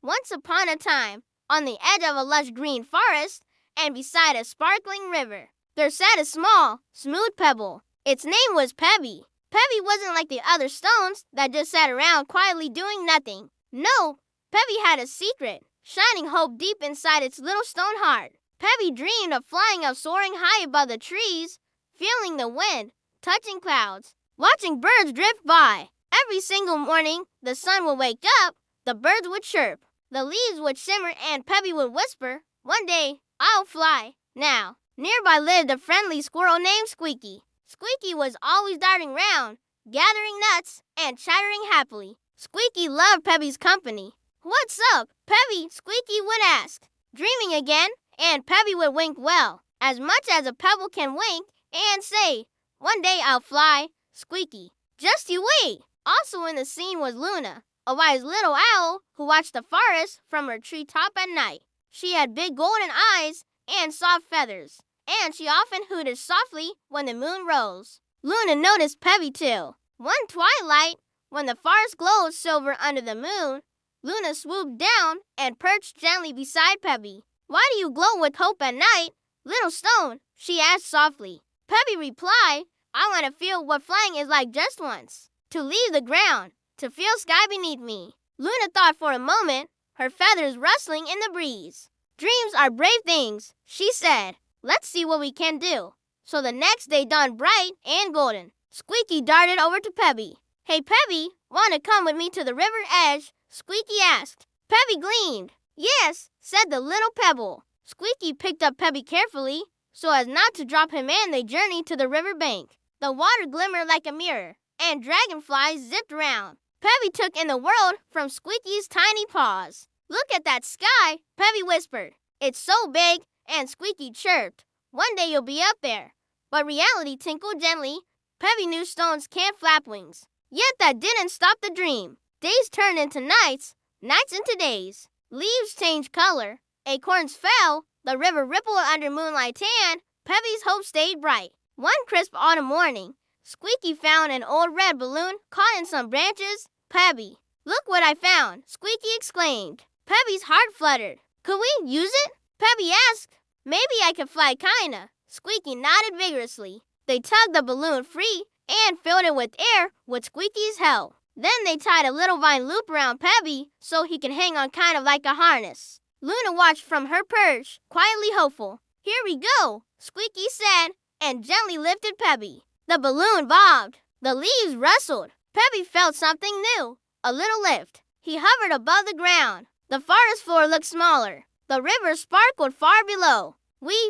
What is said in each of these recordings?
Once upon a time, on the edge of a lush green forest and beside a sparkling river, there sat a small, smooth pebble. Its name was Pebby. Pebby wasn't like the other stones that just sat around quietly doing nothing. No, Pebby had a secret, shining hope deep inside its little stone heart. Pebby dreamed of flying up soaring high above the trees, feeling the wind, touching clouds, watching birds drift by. Every single morning, the sun would wake up, the birds would chirp, the leaves would shimmer, and Pebby would whisper, "One day, I'll fly." Now, nearby lived a friendly squirrel named Squeaky. Squeaky was always darting round, gathering nuts, and chattering happily. Squeaky loved Pebby's company. "What's up, Pebby?" Squeaky would ask. "Dreaming again?" And Pebby would wink well, as much as a pebble can wink, and say, "One day I'll fly." Squeaky, "Just you wait." Also in the scene was Luna, a wise little owl who watched the forest from her treetop at night. She had big golden eyes and soft feathers, and she often hooted softly when the moon rose. Luna noticed Pebby too. One twilight, when the forest glowed silver under the moon, Luna swooped down and perched gently beside Pebby. "Why do you glow with hope at night, little stone?" she asked softly. Pebby replied, "I want to feel what flying is like just once. To leave the ground, to feel sky beneath me." Luna thought for a moment, her feathers rustling in the breeze. "Dreams are brave things," she said. "Let's see what we can do." So the next day dawned bright and golden. Squeaky darted over to Pebby. "Hey, Pebby, want to come with me to the river edge?" Squeaky asked. Pebby gleamed. "Yes," said the little pebble. Squeaky picked up Pebby carefully, so as not to drop him, and they journeyed to the river bank. The water glimmered like a mirror, and dragonflies zipped around. Pebby took in the world from Squeaky's tiny paws. "Look at that sky," Pebby whispered. "It's so big," and Squeaky chirped. "One day you'll be up there." But reality tinkled gently. Pebby knew stones can't flap wings. Yet that didn't stop the dream. Days turned into nights, nights into days. Leaves changed color. Acorns fell. The river rippled under moonlight, and Pebby's hope stayed bright. One crisp autumn morning, Squeaky found an old red balloon caught in some branches. "Pebby, look what I found!" Squeaky exclaimed. Pebby's heart fluttered. "Could we use it?" Pebby asked. "Maybe I could fly kinda." Squeaky nodded vigorously. They tugged the balloon free and filled it with air with Squeaky's help. Then they tied a little vine loop around Pebby so he could hang on kind of like a harness. Luna watched from her perch, quietly hopeful. "Here we go," Squeaky said, and gently lifted Pebby. The balloon bobbed. The leaves rustled. Pebby felt something new, a little lift. He hovered above the ground. The forest floor looked smaller. The river sparkled far below.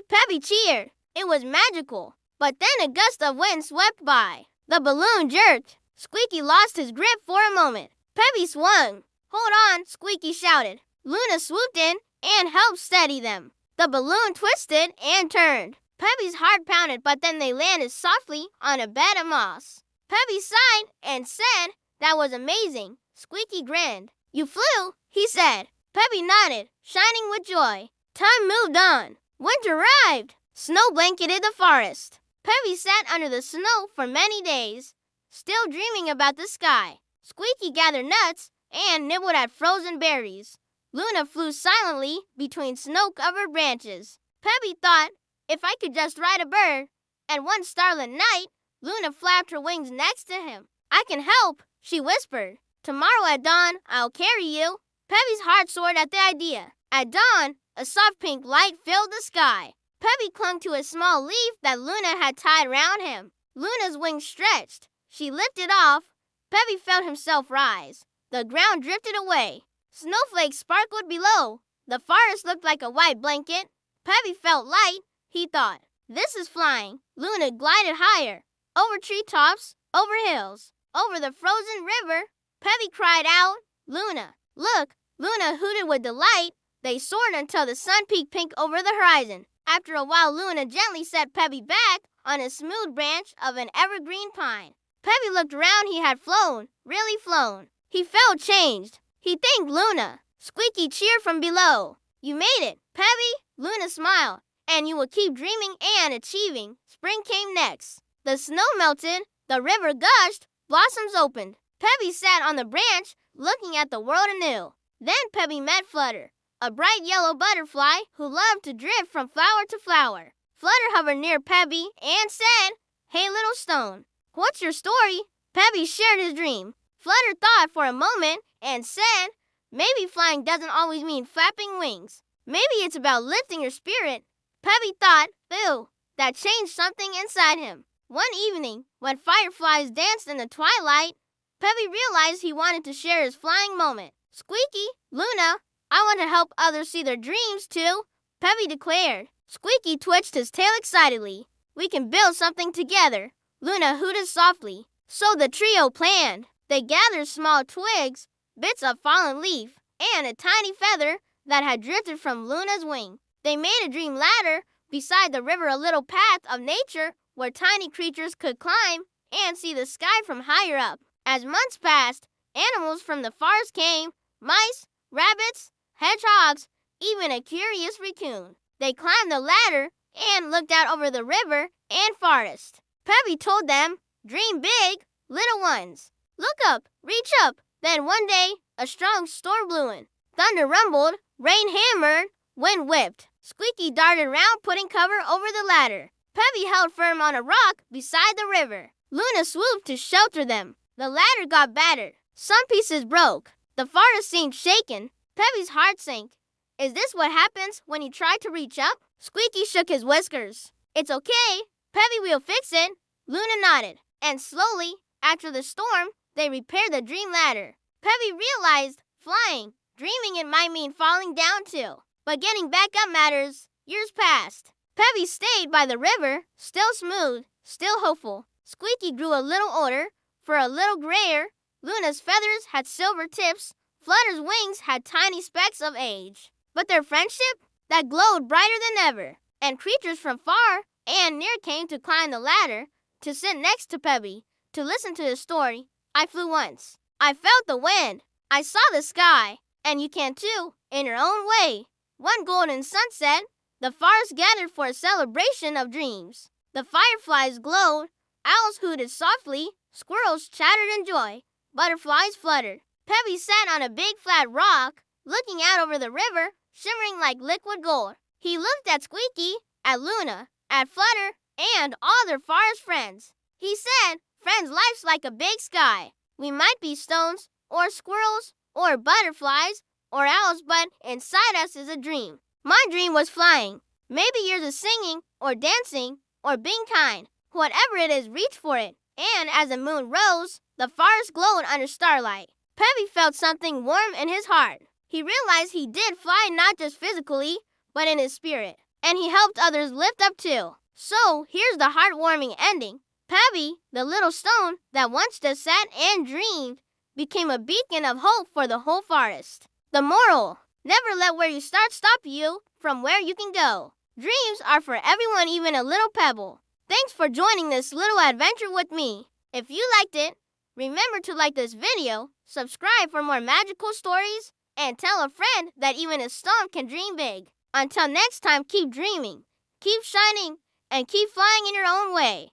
Pebby cheered. It was magical. But then a gust of wind swept by. The balloon jerked. Squeaky lost his grip for a moment. Pebby swung. "Hold on," Squeaky shouted. Luna swooped in and helped steady them. The balloon twisted and turned. Pebby's heart pounded, but then they landed softly on a bed of moss. Pebby sighed and said, "That was amazing." Squeaky grinned. "You flew," he said. Pebby nodded, shining with joy. Time moved on. Winter arrived. Snow blanketed the forest. Pebby sat under the snow for many days, still dreaming about the sky. Squeaky gathered nuts and nibbled at frozen berries. Luna flew silently between snow-covered branches. Pebby thought, "If I could just ride a bird." And one starlit night, Luna flapped her wings next to him. "I can help," she whispered. "Tomorrow at dawn, I'll carry you." Pebby's heart soared at the idea. At dawn, a soft pink light filled the sky. Pebby clung to a small leaf that Luna had tied around him. Luna's wings stretched. She lifted off. Pebby felt himself rise. The ground drifted away. Snowflakes sparkled below. The forest looked like a white blanket. Pebby felt light. He thought, "This is flying." Luna glided higher, over treetops, over hills, over the frozen river. Pebby cried out, "Luna, look!" Luna hooted with delight. They soared until the sun peeked pink over the horizon. After a while, Luna gently set Pebby back on a smooth branch of an evergreen pine. Pebby looked around. He had flown, really flown. He felt changed. He thanked Luna. Squeaky cheered from below. "You made it, Pebby." Luna smiled. "And you will keep dreaming and achieving." Spring came next. The snow melted. The river gushed. Blossoms opened. Pebby sat on the branch, looking at the world anew. Then Pebby met Flutter, a bright yellow butterfly who loved to drift from flower to flower. Flutter hovered near Pebby and said, "Hey, little stone, what's your story?" Pebby shared his dream. Flutter thought for a moment and said, "Maybe flying doesn't always mean flapping wings. Maybe it's about lifting your spirit." Pebby thought, "Ew," that changed something inside him. One evening, when fireflies danced in the twilight, Pebby realized he wanted to share his flying moment. "Squeaky, Luna, I want to help others see their dreams too," Pebby declared. Squeaky twitched his tail excitedly. "We can build something together," Luna hooted softly. So the trio planned. They gathered small twigs, bits of fallen leaf, and a tiny feather that had drifted from Luna's wing. They made a dream ladder beside the river, a little path of nature where tiny creatures could climb and see the sky from higher up. As months passed, animals from the forest came: mice, rabbits, hedgehogs, even a curious raccoon. They climbed the ladder and looked out over the river and forest. Pebby told them, "Dream big, little ones. Look up, reach up." Then one day, a strong storm blew in. Thunder rumbled, rain hammered, wind whipped. Squeaky darted around, putting cover over the ladder. Pebby held firm on a rock beside the river. Luna swooped to shelter them. The ladder got battered. Some pieces broke. The forest seemed shaken. Pebby's heart sank. Is this what happens when you try to reach up? Squeaky shook his whiskers. "It's okay. Pebby will fix it." Luna nodded. And slowly, after the storm, they repaired the dream ladder. Pebby realized flying, dreaming it might mean falling down too. But getting back up matters. Years passed. Pebby stayed by the river, still smooth, still hopeful. Squeaky grew a little older, for a little grayer. Luna's feathers had silver tips. Flutter's wings had tiny specks of age. But their friendship, that glowed brighter than ever. And creatures from far and near came to climb the ladder, to sit next to Pebby, to listen to his story. "I flew once. I felt the wind. I saw the sky. And you can too, in your own way." One golden sunset, the forest gathered for a celebration of dreams. The fireflies glowed, owls hooted softly, squirrels chattered in joy, butterflies fluttered. Pebby sat on a big flat rock, looking out over the river, shimmering like liquid gold. He looked at Squeaky, at Luna, at Flutter, and all their forest friends. He said, "Friends, life's like a big sky. We might be stones, or squirrels, or butterflies, or owls, but inside us is a dream. My dream was flying. Maybe yours is singing, or dancing, or being kind. Whatever it is, reach for it." And as the moon rose, the forest glowed under starlight. Pebby felt something warm in his heart. He realized he did fly not just physically, but in his spirit. And he helped others lift up too. So here's the heartwarming ending. Pebby, the little stone that once just sat and dreamed, became a beacon of hope for the whole forest. The moral: never let where you start stop you from where you can go. Dreams are for everyone, even a little pebble. Thanks for joining this little adventure with me. If you liked it, remember to like this video, subscribe for more magical stories, and tell a friend that even a stone can dream big. Until next time, keep dreaming, keep shining, and keep flying in your own way.